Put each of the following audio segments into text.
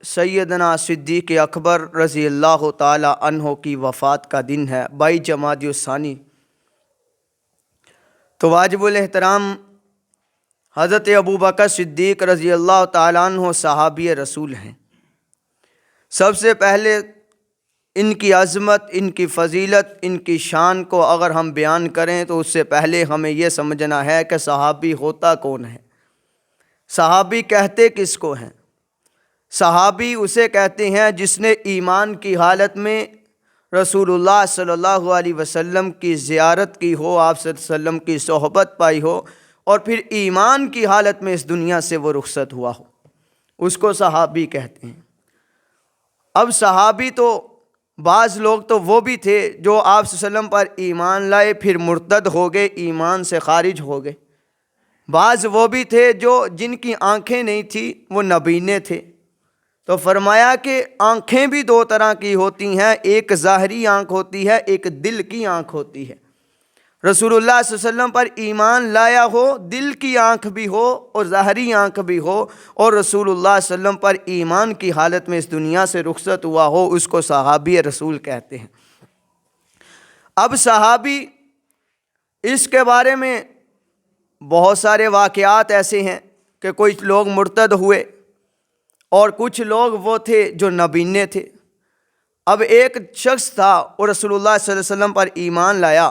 سیدنا صدیق اکبر رضی اللہ تعالی عنہ کی وفات کا دن ہے 22 جمادی الثانی۔ تو واجب الاحترام حضرت ابوبکر صدیق رضی اللہ تعالی عنہ صحابی رسول ہیں۔ سب سے پہلے ان کی عظمت، ان کی فضیلت، ان کی شان کو اگر ہم بیان کریں تو اس سے پہلے ہمیں یہ سمجھنا ہے کہ صحابی ہوتا کون ہے، صحابی کہتے کس کو ہیں۔ صحابی اسے کہتے ہیں جس نے ایمان کی حالت میں رسول اللہ صلی اللہ علیہ وسلم کی زیارت کی ہو، آپ صلی اللہ علیہ وسلم کی صحبت پائی ہو، اور پھر ایمان کی حالت میں اس دنیا سے وہ رخصت ہوا ہو، اس کو صحابی کہتے ہیں۔ اب صحابی تو بعض لوگ تو وہ بھی تھے جو آپ صلی اللہ علیہ وسلم پر ایمان لائے پھر مرتد ہو گئے، ایمان سے خارج ہو گئے۔ بعض وہ بھی تھے جن کی آنکھیں نہیں تھیں، وہ نابینے تھے۔ تو فرمایا کہ آنکھیں بھی دو طرح کی ہوتی ہیں، ایک ظاہری آنکھ ہوتی ہے، ایک دل کی آنکھ ہوتی ہے۔ رسول اللہ صلی اللہ علیہ وسلم پر ایمان لایا ہو، دل کی آنکھ بھی ہو اور ظاہری آنکھ بھی ہو، اور رسول اللہ صلی اللہ علیہ وسلم پر ایمان کی حالت میں اس دنیا سے رخصت ہوا ہو، اس کو صحابی رسول کہتے ہیں۔ اب صحابی، اس کے بارے میں بہت سارے واقعات ایسے ہیں کہ کچھ لوگ مرتد ہوئے اور کچھ لوگ وہ تھے جو نابینے تھے۔ اب ایک شخص تھا، وہ رسول اللہ صلی اللہ علیہ وسلم پر ایمان لایا،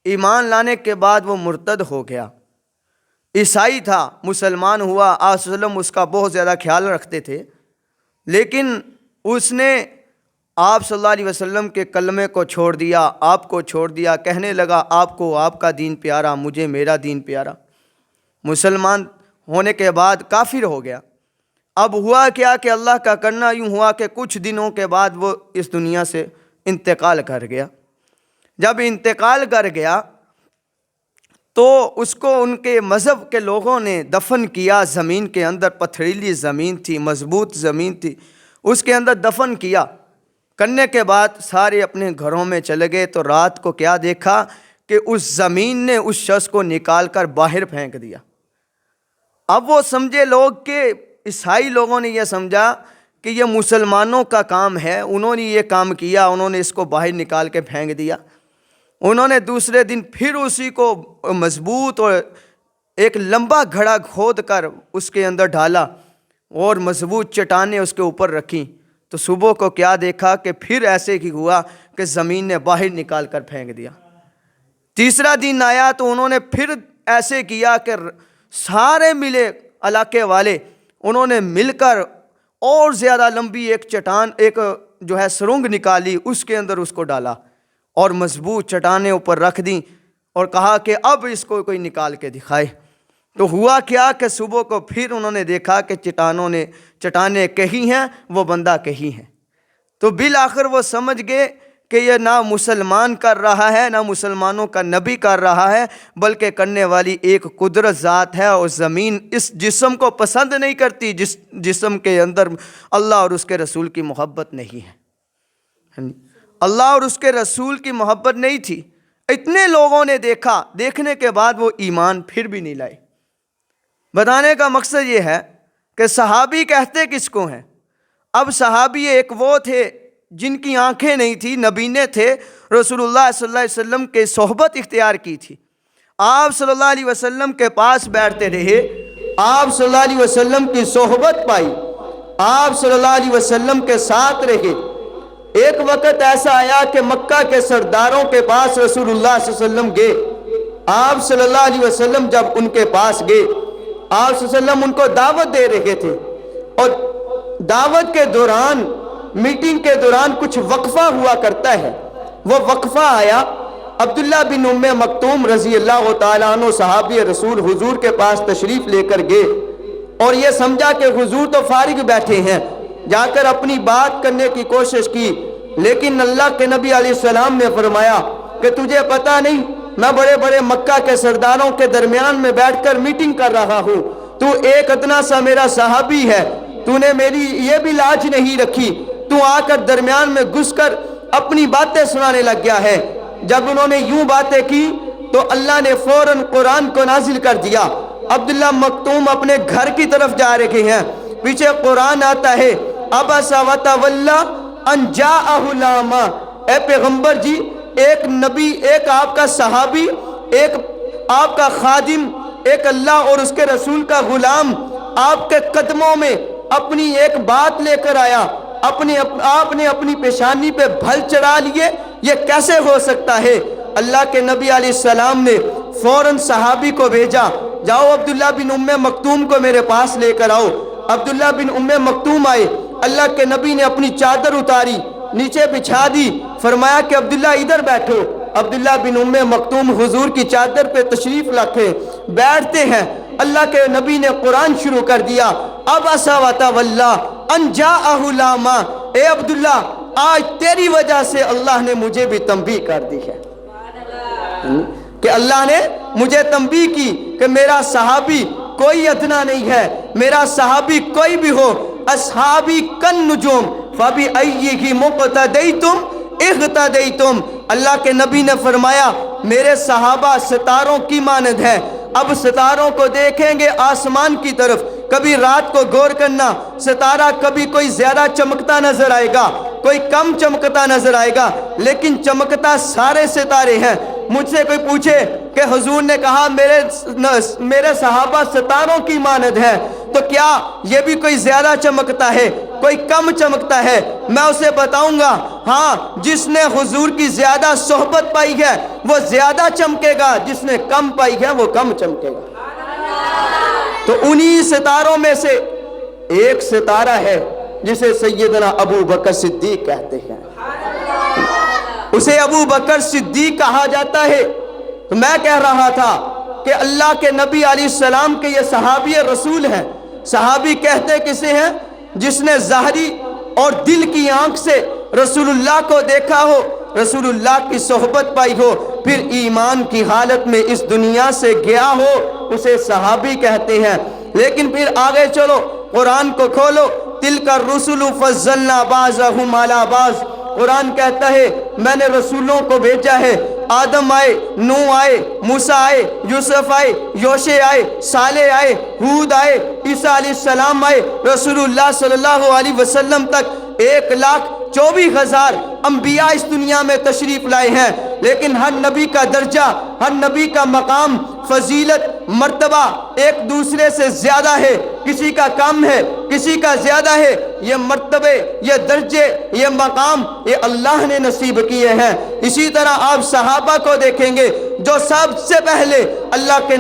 ایمان لانے کے بعد وہ مرتد ہو گیا۔ عیسائی تھا، مسلمان ہوا، آپ صلی اللہ علیہ وسلم اس کا بہت زیادہ خیال رکھتے تھے، لیکن اس نے آپ صلی اللہ علیہ وسلم کے کلمے کو چھوڑ دیا، آپ کو چھوڑ دیا، کہنے لگا آپ کو آپ کا دین پیارا، مجھے میرا دین پیارا۔ مسلمان ہونے کے بعد کافر ہو گیا۔ اب ہوا کیا کہ اللہ کا کرنا یوں ہوا کہ کچھ دنوں کے بعد وہ اس دنیا سے انتقال کر گیا۔ جب انتقال کر گیا تو اس کو ان کے مذہب کے لوگوں نے دفن کیا، زمین کے اندر، پتھریلی زمین تھی، مضبوط زمین تھی، اس کے اندر دفن کیا۔ کرنے کے بعد سارے اپنے گھروں میں چلے گئے تو رات کو کیا دیکھا کہ اس زمین نے اس شخص کو نکال کر باہر پھینک دیا۔ اب وہ سمجھے لوگ کہ عیسائی لوگوں نے یہ سمجھا کہ یہ مسلمانوں کا کام ہے، انہوں نے یہ کام کیا، انہوں نے اس کو باہر نکال کے پھینک دیا۔ انہوں نے دوسرے دن پھر اسی کو مضبوط اور ایک لمبا گھڑا کھود کر اس کے اندر ڈالا اور مضبوط چٹانیں اس کے اوپر رکھیں۔ تو صبح کو کیا دیکھا کہ پھر ایسے ہی ہوا کہ زمین نے باہر نکال کر پھینک دیا۔ تیسرا دن آیا تو انہوں نے پھر ایسے کیا کہ سارے ملے علاقے والے، انہوں نے مل کر اور زیادہ لمبی ایک چٹان، ایک جو ہے سرنگ نکالی، اس کے اندر اس کو ڈالا اور مضبوط چٹانیں اوپر رکھ دیں اور کہا کہ اب اس کو کوئی نکال کے دکھائے۔ تو ہوا کیا کہ صبح کو پھر انہوں نے دیکھا کہ چٹانیں کہیں ہیں، وہ بندہ کہیں ہیں۔ تو بالآخر وہ سمجھ گئے کہ یہ نہ مسلمان کر رہا ہے، نہ مسلمانوں کا نبی کر رہا ہے، بلکہ کرنے والی ایک قدرت ذات ہے، اور زمین اس جسم کو پسند نہیں کرتی جس جسم کے اندر اللہ اور اس کے رسول کی محبت نہیں ہے۔ اللہ اور اس کے رسول کی محبت نہیں تھی۔ اتنے لوگوں نے دیکھا، دیکھنے کے بعد وہ ایمان پھر بھی نہیں لائے۔ بتانے کا مقصد یہ ہے کہ صحابی کہتے کس کو ہیں۔ اب صحابی ایک وہ تھے جن کی آنکھیں نہیں تھی، نابینے تھے، رسول اللہ صلی اللہ علیہ وسلم کے صحبت اختیار کی تھی، آپ صلی اللہ علیہ وسلم کے پاس بیٹھتے رہے، آپ صلی اللہ علیہ وسلم کی صحبت پائی، آپ صلی اللہ علیہ وسلم کے ساتھ رہے۔ ایک وقت ایسا آیا کہ مکہ کے سرداروں کے پاس رسول اللہ صلی اللہ علیہ وسلم گئے۔ آپ صلی اللہ علیہ وسلم جب ان کے پاس گئے، آپ صلی اللہ علیہ وسلم ان کو دعوت دے رہے تھے، اور دعوت کے دوران، میٹنگ کے دوران کچھ وقفہ ہوا کرتا ہے۔ وہ وقفہ آیا، عبداللہ بن ام مکتوم رضی اللہ تعالیٰ عنہ صحابی رسول حضور کے پاس تشریف لے کر گئے، اور یہ سمجھا کہ حضور تو فارغ بیٹھے ہیں، جا کر اپنی بات کرنے کی کوشش کی، لیکن اللہ کے نبی علیہ السلام نے فرمایا کہ تجھے پتہ نہیں میں بڑے بڑے مکہ کے سرداروں کے درمیان میں بیٹھ کر میٹنگ کر رہا ہوں، تو ایک اتنا سا میرا صحابی ہے، تو نے میری یہ بھی لاج نہیں رکھی، تو آ کر درمیان میں گھس کر اپنی باتیں سنانے لگ گیا ہے۔ جب انہوں نے یوں باتیں کی تو اللہ نے فوراً قرآن کو نازل کر دیا۔ عبداللہ مکتوم اپنے گھر کی طرف جا رہے ہیں، پیچھے قرآن آتا ہے عبس وتولی ان جاءہ الأعمى، اے پیغمبر جی، ایک نبی، ایک آپ کا صحابی، ایک آپ کا خادم، ایک اللہ اور اس کے رسول کا غلام آپ کے قدموں میں اپنی ایک بات لے کر آیا، آپ نے اپنی پیشانی پہ بھل چڑھا لیے، یہ کیسے ہو سکتا ہے؟ اللہ کے نبی علیہ السلام نے فوراً صحابی کو بھیجا، جاؤ عبداللہ بن ام مکتوم کو میرے پاس لے کر آؤ۔ عبداللہ بن ام مکتوم آئے، اللہ کے نبی نے اپنی چادر اتاری، نیچے بچھا دی، فرمایا کہ عبداللہ ادھر بیٹھو۔ عبداللہ بن ام مکتوم حضور کی چادر پہ تشریف رکھے بیٹھتے ہیں۔ اللہ کے نبی نے قرآن شروع کر دیا، عبس وتولی ان جاءہ الأعمى، اے عبداللہ آج تیری وجہ سے اللہ نے مجھے بھی تنبیہ کر دی ہے، کہ اللہ نے مجھے تنبیہ کی کہ میرا صحابی کوئی ادنا نہیں ہے، میرا صحابی کوئی بھی ہو، اصحابی کالنجوم فبأیہ مقتدیتم اہتدیتم۔ اللہ کے نبی نے فرمایا میرے صحابہ ستاروں کی مانند ہے۔ اب ستاروں کو دیکھیں گے آسمان کی طرف، کبھی رات کو غور کرنا، ستارہ کبھی کوئی زیادہ چمکتا نظر آئے گا، کوئی کم چمکتا نظر آئے گا، لیکن چمکتا سارے ستارے ہیں۔ مجھ سے کوئی پوچھے کہ حضور نے کہا میرے صحابہ ستاروں کی مانند ہے، تو کیا یہ بھی کوئی زیادہ چمکتا ہے، کوئی کم چمکتا ہے؟ میں اسے بتاؤں گا ہاں، جس نے حضور کی زیادہ صحبت پائی ہے وہ زیادہ چمکے گا، جس نے کم پائی ہے وہ کم چمکے گا۔ تو انہی ستاروں میں سے ایک ستارہ ہے جسے سیدنا ابو بکر صدیق کہتے ہیں، اسے ابو بکر صدیق کہا جاتا ہے۔ تو میں کہہ رہا تھا کہ اللہ کے نبی علیہ السلام کے یہ صحابی رسول ہیں۔ صحابی کہتے کسے ہیں؟ جس نے ظاہری اور دل کی آنکھ سے رسول اللہ کو دیکھا ہو، رسول اللہ کی صحبت پائی ہو، پھر ایمان کی حالت میں اس دنیا سے گیا ہو، اسے صحابی کہتے ہیں۔ لیکن پھر آگے چلو، قرآن کو کھولو، تلک الرسل فضلنا بعضهم علی بعض، قرآن کہتا ہے میں نے رسولوں کو بھیجا ہے، آدم آئے، نوح آئے، موسیٰ آئے، یوسف آئے، یوشع آئے، صالح آئے، ہود آئے، عیسیٰ علیہ السلام آئے، رسول اللہ صلی اللہ علیہ وسلم تک 1,24,000 انبیاء اس دنیا میں تشریف لائے ہیں، لیکن ہر نبی کا درجہ، ہر نبی کا مقام، فضیلت، مرتبہ ایک دوسرے سے زیادہ ہے، کسی کا کم ہے، کسی کا زیادہ ہے۔ یہ مرتبے، یہ درجے، یہ مقام یہ اللہ نے نصیب کیے ہیں۔ اسی طرح آپ صحابہ کو دیکھیں گے، جو سب سے پہلے اللہ کے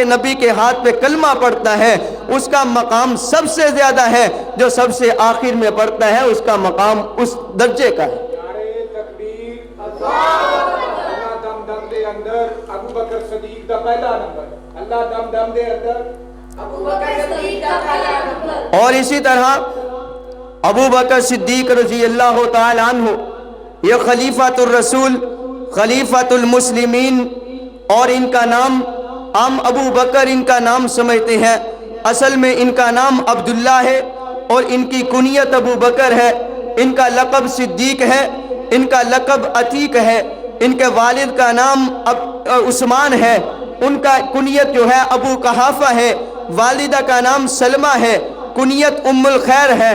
نبی کے ہاتھ پہ کلمہ پڑھتا ہے اس کا مقام سب سے زیادہ ہے، جو سب سے آخر میں پڑھتا ہے اس کا مقام اس درجے کا ہے۔ اللہ دم دم دے اندر ابو بکر صدیق دا پہلا نمبر، اللہ دم دم دے اندر ابو بکر صدیق دا پہلا نمبر۔ اور اسی طرح ابو بکر صدیق رضی اللہ تعالی عنہ یہ خلیفۃ الرسول، خلیفۃ المسلمین، اور ان کا نام ہم ابو بکر ان کا نام سمجھتے ہیں، اصل میں ان کا نام عبداللہ ہے اور ان کی کنیت ابو بکر ہے، ان کا لقب صدیق ہے، ان کا لقب عتیق ہے، ان کے والد کا نام عثمان ہے، ان کا کنیت جو ہے ابو قحافہ ہے، والدہ کا نام سلمہ ہے، کنیت ام الخیر ہے۔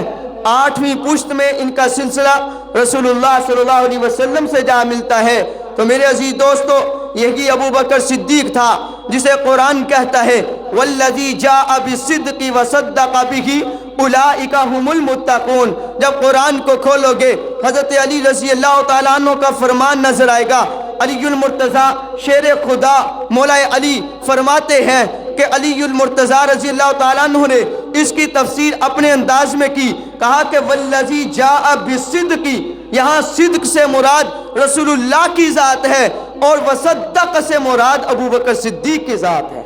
8ویں پشت میں ان کا سلسلہ رسول اللہ صلی اللہ علیہ وسلم سے جا ملتا ہے۔ تو میرے عزیز دوستو، یہی ابو بکر صدیق تھا جسے قرآن کہتا ہے والذی جاء بالصدق وصدق بہ اولئک هم المتقون۔ جب قرآن کو کھولو گے حضرت علی رضی اللہ تعالیٰ عنہ کا فرمان نظر آئے گا۔ علی المرتضیٰ شیر خدا مولا علی فرماتے ہیں کہ علی المرتضیٰ رضی اللہ تعالیٰ عنہ نے اس کی تفسیر اپنے انداز میں کی، کہا کہ والذی جاء بالصدق، یہاں صدق سے مراد رسول اللہ کی ذات ہے اور وصدق سے مراد ابو بکر صدیق کی ذات ہے۔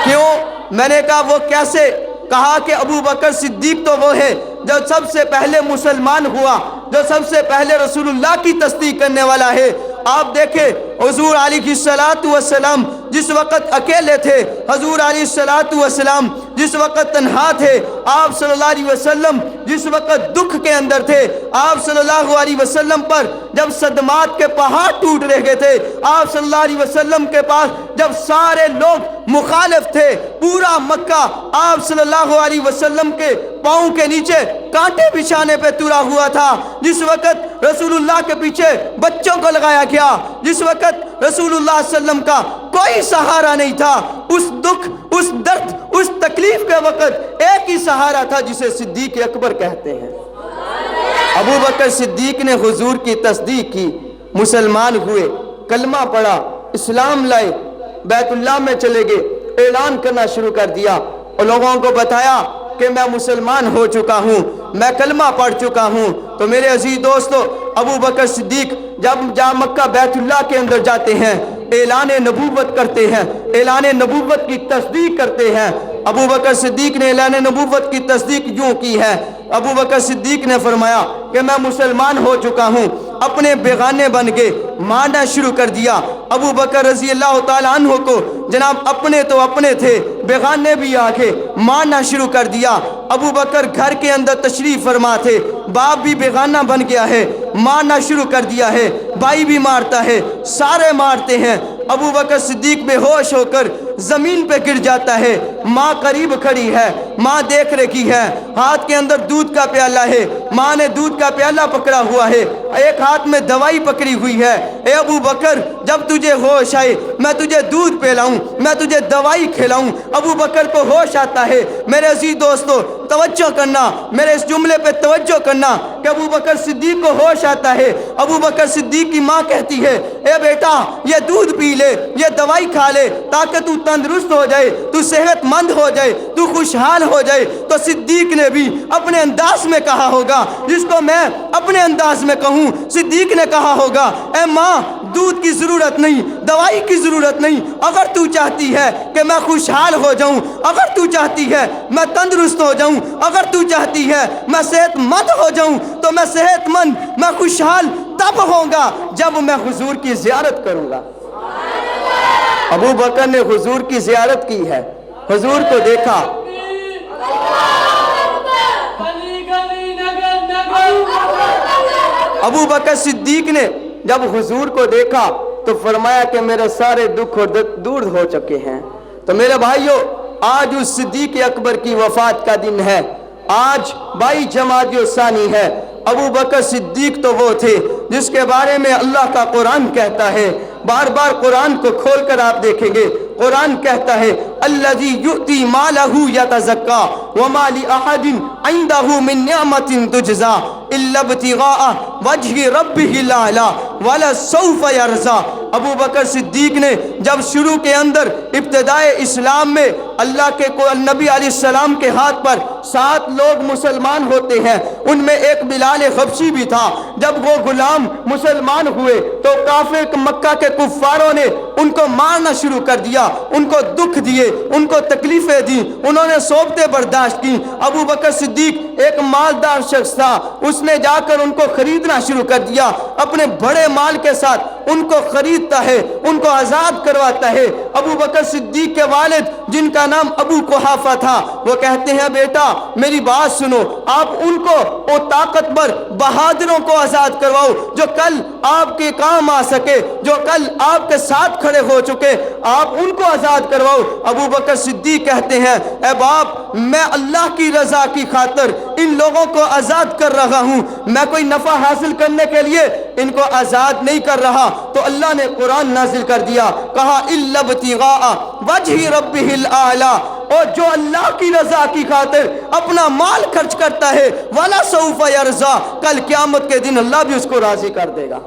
کیوں؟ میں نے کہا وہ کیسے؟ کہا کہ ابو بکر صدیق تو وہ ہے جو سب سے پہلے مسلمان ہوا، جو سب سے پہلے رسول اللہ کی تصدیق کرنے والا ہے۔ آپ دیکھیں حضور علیہ الصلوۃ والسلام جس وقت اکیلے تھے، حضور علیہ الصلوۃ والسلام جس وقت تنہا تھے، آپ صلی اللہ علیہ وسلم جس وقت دکھ کے اندر تھے، آپ صلی اللہ علیہ وسلم پر جب صدمات کے پہاڑ ٹوٹ رہے تھے، آپ صلی اللہ علیہ وسلم کے پاس جب سارے لوگ مخالف تھے، پورا مکہ آپ صلی اللہ علیہ وسلم کے پاؤں کے نیچے کانٹے بچھانے پہ تلا ہوا تھا، جس وقت رسول اللہ کے پیچھے بچوں کو لگایا گیا، جس وقت رسول اللہ صلی اللہ علیہ وسلم کا کوئی سہارا نہیں تھا، اس دکھ، اس درد، اس تکلیف کے وقت ایک ہی سہارا تھا جسے صدیق اکبر کہتے ہیں۔ ابو بکر صدیق نے حضور کی تصدیق کی، مسلمان ہوئے، کلمہ پڑھا، اسلام لائے، بیت اللہ میں چلے گئے، اعلان کرنا شروع کر دیا اور لوگوں کو بتایا کہ میں مسلمان ہو چکا ہوں، میں کلمہ پڑھ چکا ہوں۔ تو میرے عزیز دوستو، ابو بکر صدیق جب مکہ بیت اللہ کے اندر جاتے ہیں، اعلان نبوت کرتے ہیں، اعلان نبوت کی تصدیق کرتے ہیں۔ ابو بکر صدیق نے اعلان نبوت کی تصدیق یوں کی ہے، ابو بکر صدیق نے فرمایا کہ میں مسلمان ہو چکا ہوں، اپنے بیگانے بن گئے، ماننا شروع کر دیا۔ ابو بکر رضی اللہ تعالیٰ عنہ کو جناب اپنے تو اپنے تھے، بیگانے بھی آگے ماننا شروع کر دیا۔ ابو بکر گھر کے اندر تشریف فرما تھے، باپ بھی بیگانہ بن گیا ہے، مارنا شروع کر دیا ہے، بھائی بھی مارتا ہے، سارے مارتے ہیں۔ ابو بکر صدیق بے ہوش ہو کر زمین پہ گر جاتا ہے، ماں قریب کھڑی ہے، ماں دیکھ رہی ہے، ہاتھ کے اندر دودھ کا پیالہ ہے، ماں نے دودھ کا پیالہ پکڑا ہوا ہے، ایک ہاتھ میں دوائی پکڑی ہوئی ہے۔ اے ابو بکر، جب تجھے ہوش آئے میں تجھے دودھ پلاؤں، میں تجھے دوائی کھلاؤں۔ ابو بکر کو ہوش آتا ہے۔ میرے عزیز دوستو، توجہ کرنا، میرے اس جملے پہ توجہ کرنا کہ ابو بکر صدیق کو ہوش آتا ہے۔ ابو بکر صدیق کی ماں کہتی ہے، اے بیٹا یہ دودھ پی لے، یہ دوائی کھا لے تاکہ تو تندرست ہو جائے، تو صحت مند ہو جائے، تو خوشحال ہو جائے۔ تو صدیق نے بھی اپنے انداز میں کہا ہوگا، جس کو میں اپنے انداز میں کہوں، صدیق نے کہا ہوگا، اے ماں دودھ کی ضرورت نہیں، دوائی کی ضرورت نہیں، اگر تو چاہتی ہے کہ میں خوشحال ہو جاؤں، اگر تو چاہتی ہے میں تندرست ہو جاؤں، اگر تو چاہتی ہے میں صحت مند ہو جاؤں، تو میں صحت مند، میں خوشحال تب ہوں گا جب میں حضور کی زیارت کروں گا۔ ابو بکر نے حضور کی زیارت کی ہے، حضور کو دیکھا۔ ابو بکر صدیق نے جب حضور کو دیکھا تو فرمایا کہ میرے سارے دکھ اور درد دور ہو چکے ہیں۔ تو میرے بھائیو، آج اس صدیق اکبر کی وفات کا دن ہے، آج 22 جمادی الثانی ہے۔ ابو بکر صدیق تو وہ تھے جس کے بارے میں اللہ کا قرآن کہتا ہے، بار بار قرآن کو کھول کر آپ دیکھیں گے، قرآن کہتا ہے الذی یؤتی مالہ یتزکا وما لأحد عنده من نعمت تجزا الا ابتغاء وجہ ربہ الاعلی ولسوف یرضی۔ ابو بکر صدیق نے جب شروع کے اندر ابتدائے اسلام میں اللہ کے نبی علیہ السلام کے ہاتھ پر 7 لوگ مسلمان ہوتے ہیں، ان میں ایک بلال حبشی بھی تھا۔ جب وہ غلام مسلمان ہوئے تو کافر مکہ کے کفاروں نے ان کو مارنا شروع کر دیا، ان کو دکھ دیے، ان کو تکلیفیں دی، انہوں نے صحبتیں برداشت کی۔ ابو بکر صدیق ایک مالدار شخص تھا، اس نے جا کر ان کو خریدنا شروع کر دیا، اپنے بڑے مال کے ساتھ ان کو خریدتا ہے، ان کو آزاد کرواتا ہے۔ ابو بکر صدیق کے والد جن کا نام ابو قحافہ تھا، وہ کہتے ہیں بیٹا میری بات سنو، آپ ان کو وہ طاقتور بہادروں کو آزاد کرواؤ جو کل آپ کے کام آ سکے، جو کل آپ کے ساتھ کھڑے ہو چکے، آپ ان کو آزاد کرواؤ۔ ابو بکر صدیق کہتے ہیں اے باپ، میں اللہ کی رضا کی خاطر ان لوگوں کو آزاد کر رہا ہوں، میں کوئی نفع حاصل کرنے کے لیے ان کو آزاد نہیں کر رہا۔ تو اللہ نے قرآن نازل کر دیا، کہا الا ابتغاء وجہ ربہ الاعلی، اور جو اللہ کی رضا کی خاطر اپنا مال خرچ کرتا ہے وَلَسَوْفَ يَرْضَى، کل قیامت کے دن اللہ بھی اس کو راضی کر دے گا،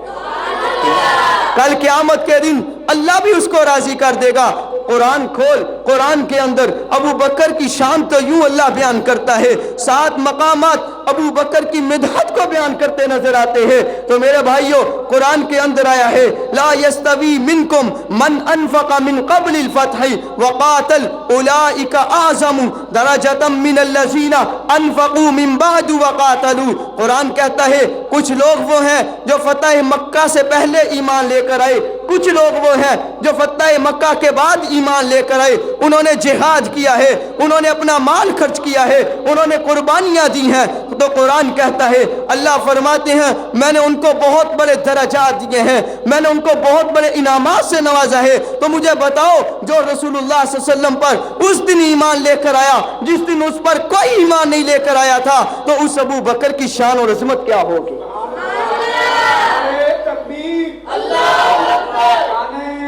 کل قیامت کے دن اللہ بھی اس کو راضی کر دے گا۔ قرآن کھول، قرآن کے اندر ابو بکر کی شان تو یوں اللہ بیان کرتا ہے، 7 مقامات ابو بکر کی مدحت کو بیان کرتے نظر آتے ہیں۔ تو میرے بھائیوں، قرآن کے اندر آیا ہے لا یستوی منکم من انفق من قبل الفتح وقاتل اولئک اعظم درجۃ من الذین انفقوا من بعد وقاتلوا۔ قرآن کہتا ہے کچھ لوگ وہ ہیں جو فتح مکہ سے پہلے ایمان لے کر آئے، کچھ لوگ وہ ہیں جو فتح مکہ کے بعد ایمان لے کر آئے، انہوں نے جہاد کیا ہے، انہوں نے اپنا مال خرچ کیا ہے، انہوں نے قربانیاں دی ہیں، تو قرآن کہتا ہے، اللہ فرماتے ہیں میں نے ان کو بہت بڑے درجات دیے ہیں، میں نے ان کو بہت بڑے انعامات سے نوازا ہے۔ تو مجھے بتاؤ جو رسول اللہ صلی اللہ علیہ وسلم پر اس دن ایمان لے کر آیا جس دن اس پر کوئی ایمان نہیں لے کر آیا تھا، تو اس ابو بکر کی شان اور عظمت کیا ہوگی؟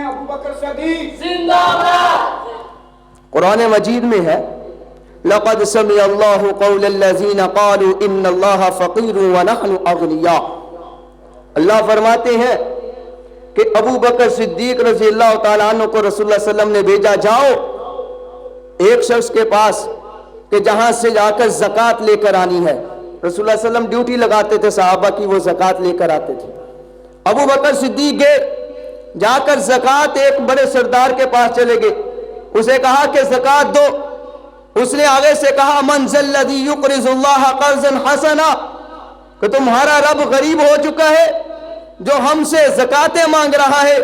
ابو بکر صدیق زندہ باد۔ قرآن مجید میں ہے لقد سمع اللہ قول الذین قالوا ان اللہ فقیر ونحن اغنیاء۔ اللہ فرماتے ہیں کہ ابو بکر صدیق رضی اللہ تعالیٰ عنہ کو رسول اللہ صلی اللہ علیہ وسلم نے بھیجا، جاؤ ایک شخص کے پاس کہ جہاں سے جا کر زکوٰۃ لے کر آنی ہے۔ رسول اللہ صلی اللہ علیہ وسلم ڈیوٹی لگاتے تھے صحابہ کی، وہ زکوٰۃ لے کر آتے تھے۔ ابو بکر صدیق گئے، جا کر زکوٰۃ ایک بڑے سردار کے پاس چلے گئے، اسے کہا کہ زکوٰۃ دو۔ اس نے آگے سے کہا من ذا الذی یقرض اللہ قرضا حسنا، کہ تمہارا رب غریب ہو چکا ہے جو ہم سے زکاتیں مانگ رہا ہے،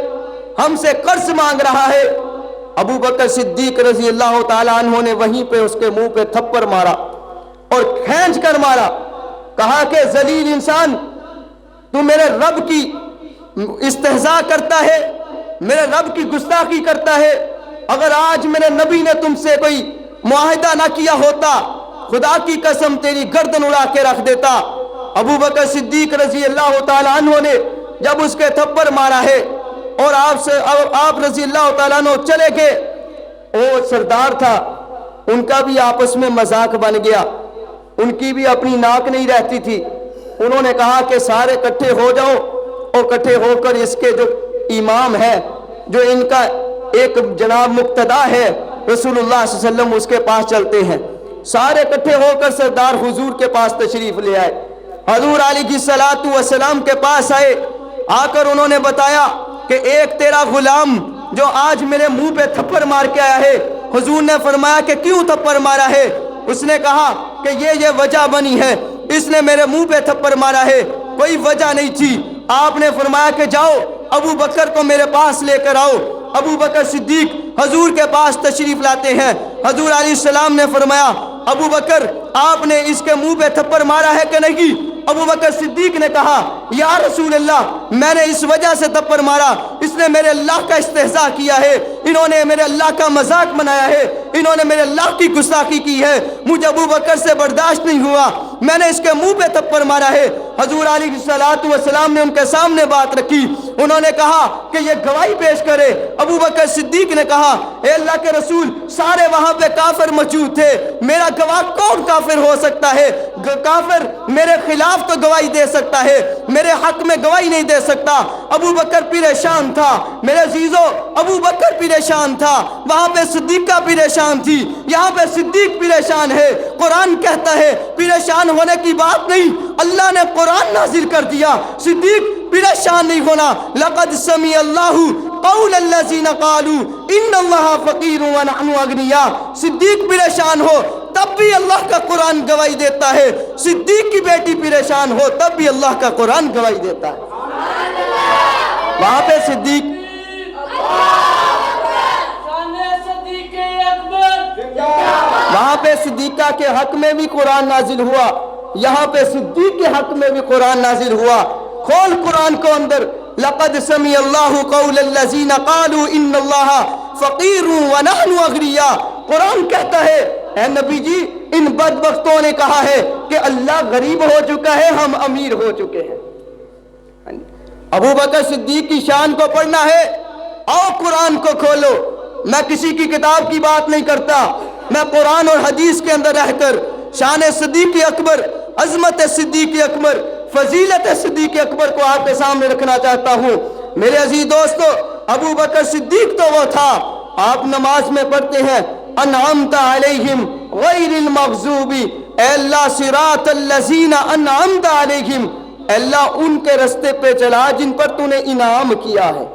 ہم سے قرض مانگ رہا ہے۔ ابو بکر صدیق رضی اللہ تعالیٰ عنہ نے وہیں پہ اس کے منہ پہ تھپڑ مارا اور کھینچ کر مارا، کہا کہ ذلیل انسان، تو میرے رب کی استہزاء کرتا ہے، میرے رب کی گستاخی کرتا ہے۔ اگر آج میرے نبی نے تم سے کوئی معاہدہ نہ کیا ہوتا، خدا کی قسم تیری گردن اڑا کے رکھ دیتا۔ ابو بکر صدیق رضی اللہ تعالیٰ عنہ نے جب اس کے تھپڑ مارا ہے اور آپ رضی اللہ تعالیٰ عنہ چلے گئے، وہ سردار تھا، ان کا بھی آپس میں مذاق بن گیا، ان کی بھی اپنی ناک نہیں رہتی تھی۔ انہوں نے کہا کہ سارے اکٹھے ہو جاؤ، اور اکٹھے ہو کر اس کے جو امام ہے، جو ان کا ایک جناب مقتدا ہے رسول اللہ صلی اللہ علیہ وسلم، اس کے پاس چلتے ہیں۔ سارے اکٹھے ہو کر سردار حضور کے پاس تشریف لے آئے، حضور علیہ السلام کے پاس آئے، آ کر انہوں نے بتایا کہ ایک تیرا غلام جو آج میرے منہ پہ تھپڑ مار کے آیا ہے۔ حضور نے فرمایا کہ کیوں تھپڑ مارا ہے؟ اس نے کہا کہ یہ وجہ بنی ہے، اس نے میرے منہ پہ تھپڑ مارا ہے، کوئی وجہ نہیں تھی۔ آپ نے فرمایا کہ جاؤ ابو بکر کو میرے پاس لے کر آؤ۔ ابو بکر صدیق حضور کے پاس تشریف لاتے ہیں۔ حضور علیہ السلام نے فرمایا ابو بکر آپ نے اس کے منہ پہ تھپڑ مارا ہے کہ نہیں؟ ابو بکر صدیق نے کہا یا رسول اللہ میں نے اس وجہ سے تھپڑ مارا، اس نے میرے اللہ کا استہزاء کیا ہے، انہوں نے میرے اللہ کا مذاق بنایا ہے، انہوں نے میرے اللہ کی گستاخی کی ہے، مجھے ابو بکر سے برداشت نہیں ہوا، میں نے اس کے منہ پہ تھپڑ مارا ہے۔ حضور علیہ السلام نے ان کے سامنے بات رکھی، انہوں نے کہا کہ یہ گواہی پیش کرے۔ ابو بکر صدیق نے کہا اے اللہ کے رسول سارے وہاں پہ کافر موجود تھے، میرا گواہ کون کافر ہو سکتا ہے؟ کافر میرے خلاف تو گواہی دے سکتا ہے، میرے حق میں گواہی نہیں دے سکتا۔ ابو بکر پریشان تھا میرے عزیزو، ابو بکر پریشان تھا، وہاں پہ صدیقہ پریشان تھی، یہاں پہ صدیق پریشان ہے۔ قرآن کہتا ہے پریشان ہونے کی بات نہیں، اللہ نے قرآن نازل کر دیا، صدیق پریشان نہیں ہونا۔ لقد سمع اللہ قول الذین قالوا ان اللہ فقیر ونحن اغنیاء۔ صدیق پریشان ہو تب بھی اللہ کا قرآن گواہی دیتا ہے، صدیق کی بیٹی پریشان ہو تب بھی اللہ کا قرآن گواہی دیتا ہے۔ وہاں پہ صدیق وہاں پہ صدیقہ کے حق میں بھی قرآن نازل ہوا، یہاں پہ صدیق کے حق میں بھی قرآن نازل ہوا۔ کھول قرآن کو اندر، لقد سمع اللہ قول الذین قالوا ان اللہ فقیر ونحن اغنیاء۔ قرآن کہتا ہے اے نبی جی ان بدبختوں نے کہا ہے کہ اللہ غریب ہو چکا ہے، ہم امیر ہو چکے ہیں۔ ابو بکر صدیق کی شان کو پڑھنا ہے، آؤ قرآن کو کھولو۔ میں کسی کی کتاب کی بات نہیں کرتا، میں قرآن اور حدیث کے اندر رہ کر شان صدیق اکبر، عظمت صدیق اکبر، فضیلت صدیق اکبر کو آپ کے سامنے رکھنا چاہتا ہوں۔ میرے عزیز دوستو ابو بکر صدیق تو وہ تھا، آپ نماز میں پڑھتے ہیں انعمت علیہم غیر المغضوب، اے اللہ صراط الذین انعمت علیہم، اے اللہ ان کے رستے پہ چلا جن پر تو نے انعام کیا ہے۔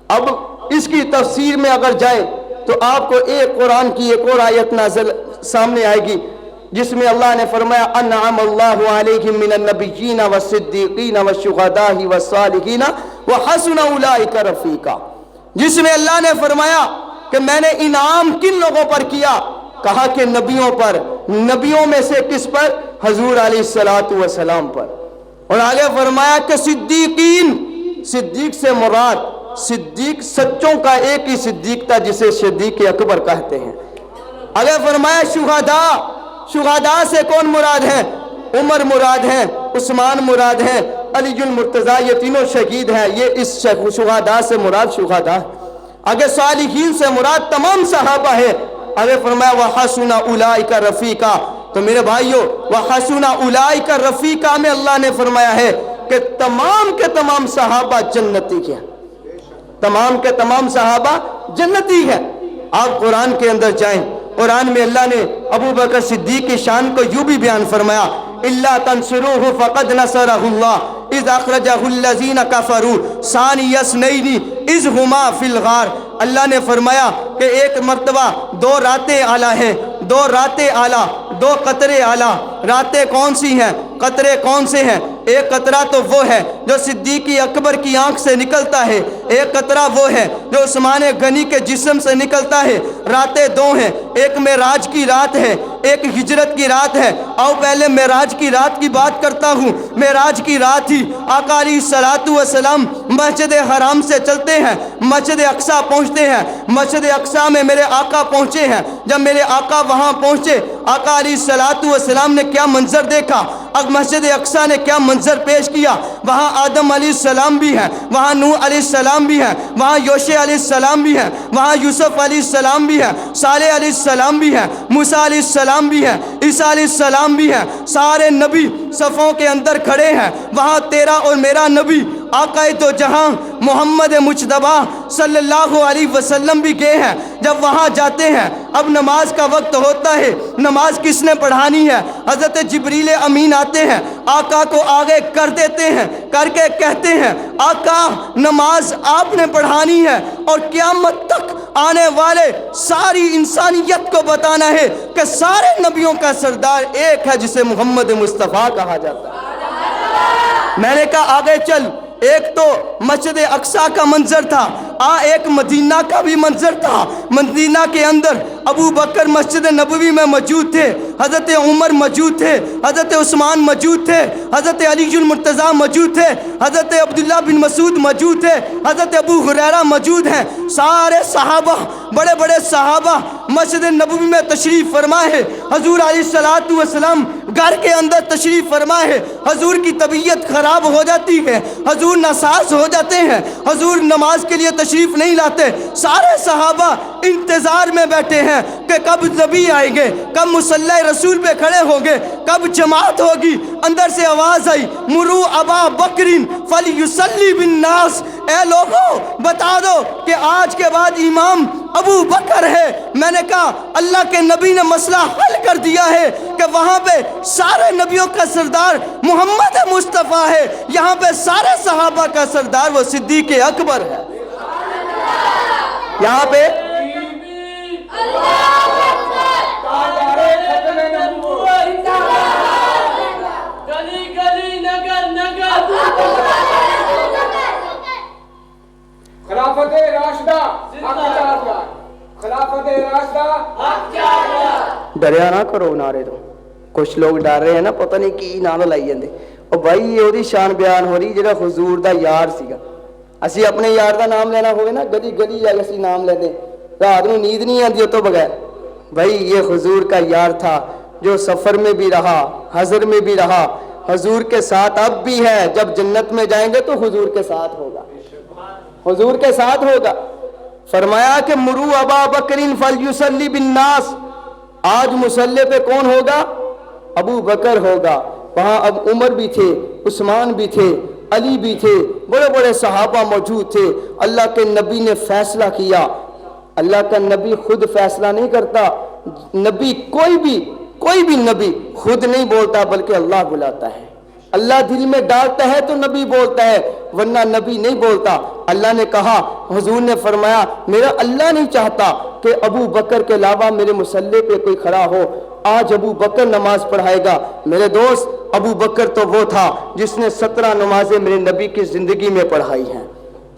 اب اس کی تفسیر میں اگر جائیں تو آپ کو ایک قرآن کی ایک اور آیت نازل سامنے آئے گی جس میں اللہ نے فرمایا انعم اللہ علیہم من النبیین والصدیقین والشہداء والصالحین وحسن اولئک رفیقا، جس میں اللہ نے فرمایا کہ میں نے انعام کن لوگوں پر کیا؟ کہا کہ نبیوں پر، نبیوں میں سے کس پر؟ حضور علیہ السلام پر۔ اور آگے فرمایا کہ صدیقین، صدیق سے مراد، صدیق سچوں کا ایک ہی صدیق تھا جسے صدیق اکبر کہتے ہیں۔ آگے فرمایا شہداء، شہداء سے کون مراد ہیں؟ عمر مراد ہیں، عثمان مراد ہیں، علی المرتضیٰ، یہ تینوں شہید ہیں، یہ اس شہداء سے مراد شہداء۔ آگے صالحین سے مراد تمام صحابہ ہے۔ آگے فرمایا وحسن اولئک رفیقا۔ تو میرے بھائیو، وحسن اولئک رفیقا میں اللہ نے فرمایا ہے کہ تمام کے تمام صحابہ جنتی ہیں، تمام کے تمام صحابہ جنتی ہیں۔ آپ قرآن کے اندر جائیں، قرآن میں اللہ نے ابو بکر صدیق کی شان کو یوں بھی بیان فرمایا، الا تنصروه فقد نصره الله اذ اخرجه الذين كفروا ثاني اثنين اذ هما في الغار۔ اللہ نے فرمایا کہ ایک مرتبہ دو راتیں اعلیٰ ہیں، دو راتیں اعلیٰ، دو قطرے اعلیٰ۔ راتیں کون سی ہیں؟ قطرے کون سے ہیں؟ ایک قطرہ تو وہ ہے جو صدیق اکبر کی آنکھ سے نکلتا ہے، ایک قطرہ وہ ہے جو عثمان غنی کے جسم سے نکلتا ہے۔ راتیں دو ہیں، ایک معراج کی رات ہے، ایک ہجرت کی رات ہے۔ آؤ پہلے معراج کی رات کی بات کرتا ہوں۔ معراج کی رات ہی آقا علیہ السلام مسجد حرام سے چلتے ہیں، مسجد اقصی پہنچتے ہیں۔ مسجد اقصی میں میرے آقا پہنچے ہیں۔ جب میرے آقا وہاں پہنچے، آقا علیہ السلام نے کیا منظر دیکھا، اب مسجد اقصی نے کیا منظر پیش کیا؟ وہاں آدم علیہ السلام بھی ہیں، وہاں نوح علیہ السلام بھی ہیں، وہاں یوشع علیہ السلام بھی ہیں، وہاں یوسف علیہ السلام بھی ہیں، صالح علیہ السلام بھی ہیں، موسیٰ علیہ السلام بھی ہیں، عیسیٰ علیہ السلام بھی ہیں۔ سارے نبی صفوں کے اندر کھڑے ہیں۔ وہاں تیرا اور میرا نبی آقا دو جہاں محمد مجتبیٰ صلی اللہ علیہ وسلم بھی گئے ہیں۔ جب وہاں جاتے ہیں، اب نماز کا وقت ہوتا ہے، نماز کس نے پڑھانی ہے؟ حضرت جبریل امین آتے ہیں، آقا کو آگے کر دیتے ہیں، کر کے کہتے ہیں آقا نماز آپ نے پڑھانی ہے اور قیامت تک آنے والے ساری انسانیت کو بتانا ہے کہ سارے نبیوں کا سردار ایک ہے جسے محمد مصطفیٰ کہا جاتا ہے۔ میں نے کہا آگے چل، ایک تو مسجد اقصی کا منظر تھا، ایک مدینہ کا بھی منظر تھا۔ مدینہ کے اندر ابو بکر مسجد نبوی میں موجود تھے، حضرت عمر موجود تھے، حضرت عثمان موجود تھے، حضرت علی المرتضیٰ موجود تھے، حضرت عبداللہ بن مسعود موجود تھے، حضرت ابو ہریرہ موجود ہیں۔ سارے صحابہ، بڑے بڑے صحابہ مسجد نبوی میں تشریف فرما ہے۔ حضور علیہ السلام گھر کے اندر تشریف فرما ہے۔ حضور کی طبیعت خراب ہو جاتی ہے، حضور ناساز ہو جاتے ہیں، حضور نماز کے لیے تشریف نہیں لاتے۔ سارے صحابہ انتظار میں بیٹھے ہیں کہ کب نبی آئیں گے، کب مصلی رسول پہ کھڑے ہوں گے، کب جماعت ہوگی۔ اندر سے آواز آئی، مرو ابا بکرین فلیصلی بالناس، اے لوگوں بتا دو کہ آج کے بعد امام ابو بکر ہے۔ میں نے کہا اللہ کے نبی نے مسئلہ حل کر دیا ہے کہ وہاں پہ سارے نبیوں کا سردار محمد مصطفیٰ ہے، یہاں پہ سارے صحابہ کا سردار وہ صدیق اکبر ہے۔ یہاں پہ خلافت راشدہ خلافت راشدہ۔ ڈریا نہ کرو نعرے تو، کچھ لوگ ڈر رہے ہیں نا، پتہ نہیں کی نام لائی جاندے۔ اور بھائی یہ وہی شان بیان ہو رہی جڑا حضور دا یار سیگا۔ اسی اپنے یار دا نام لینا ہوئے نا، گلی گلی جا کے اسی نام لیندے، رات نوں نیند نہیں آندی تو بغیر۔ بھائی یہ حضور کا یار تھا جو سفر میں بھی رہا، حضر میں بھی رہا، حضور کے ساتھ اب بھی ہے۔ جب جنت میں جائیں گے تو حضور کے ساتھ ہوگا، حضور کے ساتھ ہوگا۔ فرمایا کہ مرو ابا بکرین فلیصلی بالناس، آج مصلی پہ کون ہوگا؟ ابو بکر ہوگا۔ وہاں اب عمر بھی تھے، عثمان بھی تھے، علی بھی تھے، بڑے بڑے صحابہ موجود تھے۔ اللہ کے نبی نے فیصلہ کیا۔ اللہ کا نبی خود فیصلہ نہیں کرتا، نبی کوئی بھی نبی خود نہیں بولتا بلکہ اللہ بلاتا ہے۔ اللہ دل میں ڈالتا ہے تو نبی بولتا ہے، ورنہ نبی نہیں بولتا۔ اللہ نے کہا، حضور نے فرمایا میرا اللہ نہیں چاہتا کہ ابو بکر کے علاوہ میرے مصلی پہ کوئی کھڑا ہو۔ آج ابو بکر نماز پڑھائے گا۔ میرے دوست، ابو بکر تو وہ تھا جس نے 17 نمازیں میرے نبی کی زندگی میں پڑھائی ہیں۔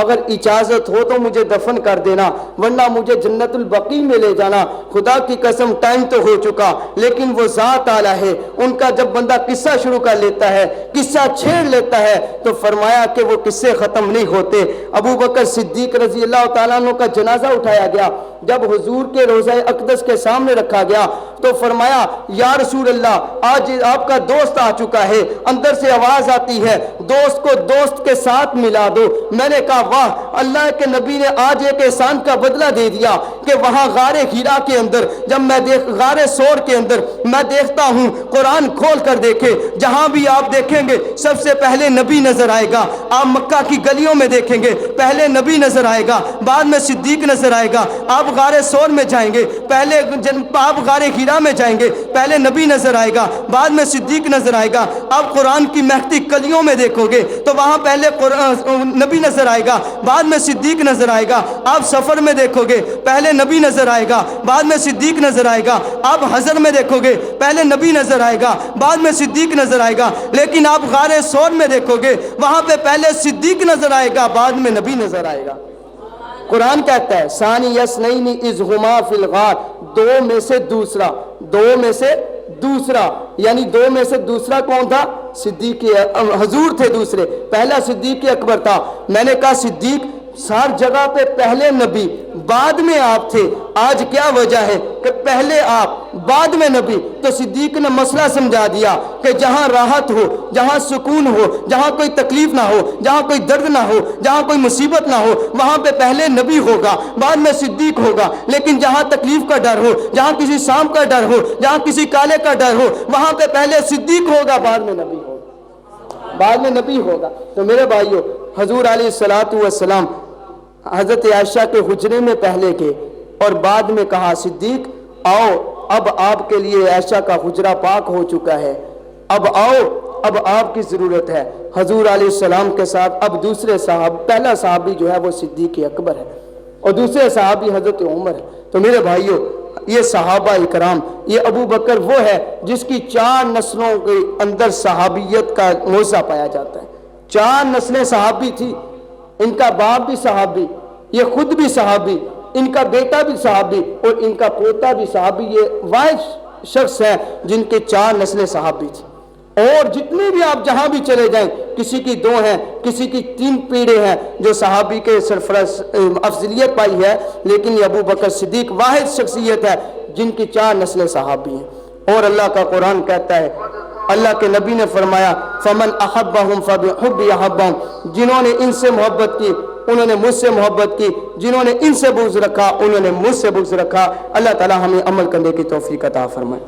اگر اجازت ہو تو مجھے دفن کر دینا ورنہ مجھے جنت البقیع میں لے جانا. خدا کی قسم ٹائم تو ہو چکا لیکن وہ ذات اعلیٰ ہے. ان کا جب بندہ قصہ شروع کر لیتا ہے, قصہ چھیڑ لیتا ہے, تو فرمایا کہ وہ قصے ختم نہیں ہوتے. ابو بکر صدیق رضی اللہ تعالیٰ عنہ کا جنازہ اٹھایا گیا. جب حضور کے روضہ اقدس کے سامنے رکھا گیا تو فرمایا یا رسول اللہ آج آپ کا دوست آ چکا ہے. اندر سے آواز آتی ہے دوست کو دوست کے ساتھ ملا دو. میں نے کہا واہ, اللہ کے نبی نے آج ایک احسان کا بدلہ دے دیا کہ وہاں غار ہیرا کے اندر جب میں غار سور کے اندر میں دیکھتا ہوں, قرآن کھول کر دیکھے, جہاں بھی آپ دیکھیں گے سب سے پہلے نبی نظر آئے گا. آپ مکہ کی گلیوں میں دیکھیں گے پہلے نبی نظر آئے گا, بعد میں صدیق نظر آئے گا. آپ غار سور میں جائیں گے پہلے, آپ غار ہیرا میں جائیں گے پہلے نبی نظر آئے گا, بعد میں صدیق نظر آئے گا. آپ قرآن کی مہکتی کلیوں میں دیکھو گے تو وہاں پہلے نبی نظر آئے گا, بعد میں صدیق نظر آئے گا. آپ سفر میں دیکھو گے پہلے نبی نظر آئے گا, بعد میں صدیق نظر آئے گا. آپ حضر میں دیکھو گے پہلے نبی نظر آئے گا, بعد میں صدیق نظر آئے گا. لیکن آپ غار سور میں دیکھو گے وہاں پہ پہلے صدیق نظر آئے گا, بعد میں نبی نظر آئے گا. قرآن کہتا ہے ثانی یسنین اذ ہما فی الغار, دو میں سے دوسرا, دو میں سے دوسرا, یعنی دو میں سے دوسرا کون تھا؟ صدیق حضور تھے دوسرے, پہلا صدیق اکبر تھا. میں نے کہا صدیق ہر جگہ پہ پہلے نبی بعد میں آپ تھے, آج کیا وجہ ہے کہ پہلے آپ بعد میں نبی؟ تو صدیق نے مسئلہ سمجھا دیا کہ جہاں راحت ہو, جہاں سکون ہو, جہاں کوئی تکلیف نہ ہو, جہاں کوئی درد نہ ہو, جہاں کوئی مصیبت نہ ہو, وہاں پہ پہلے نبی ہوگا بعد میں صدیق ہوگا. لیکن جہاں تکلیف کا ڈر ہو, جہاں کسی سانپ کا ڈر ہو, جہاں کسی کالے کا ڈر ہو, وہاں پہ پہلے صدیق ہوگا بعد میں نبی ہوگا, بعد میں نبی ہوگا. تو میرے بھائیو, حضور علیہ الصلوۃ والسلام حضرت عائشہ کے حجرے میں پہلے کے اور بعد میں کہا صدیق آؤ, اب آپ کے لیے عائشہ کا حجرہ پاک ہو چکا ہے, اب آؤ, اب آپ کی ضرورت ہے. حضور علیہ السلام کے ساتھ اب دوسرے صاحب, پہلا صحابی جو ہے وہ صدیق اکبر ہے اور دوسرے صحابی حضرت عمر ہے. تو میرے بھائیو, یہ صحابہ اکرام, یہ ابو بکر وہ ہے جس کی 4 نسلوں کے اندر صحابیت کا موضع پایا جاتا ہے. 4 نسلیں صحابی تھی, ان کا باپ بھی صحابی, یہ خود بھی صحابی, ان کا بیٹا بھی صحابی اور ان کا پوتا بھی صحابی. یہ واحد شخص ہیں جن کے 4 نسلیں صحابی تھی. اور جتنے بھی آپ جہاں بھی چلے جائیں, کسی کی 2 ہیں, کسی کی 3 پیڑھے ہیں جو صحابی کے سرفراز افضلیت پائی ہے, لیکن یہ ابو بکر صدیق واحد شخصیت ہے جن کی 4 نسلیں صحابی ہیں. اور اللہ کا قرآن کہتا ہے, اللہ کے نبی نے فرمایا فمن احبہم فبحبی احبہم, جنہوں نے ان سے محبت کی انہوں نے مجھ سے محبت کی, جنہوں نے ان سے بغض رکھا انہوں نے مجھ سے بغض رکھا. اللہ تعالی ہمیں عمل کرنے کی توفیق عطا فرمائے.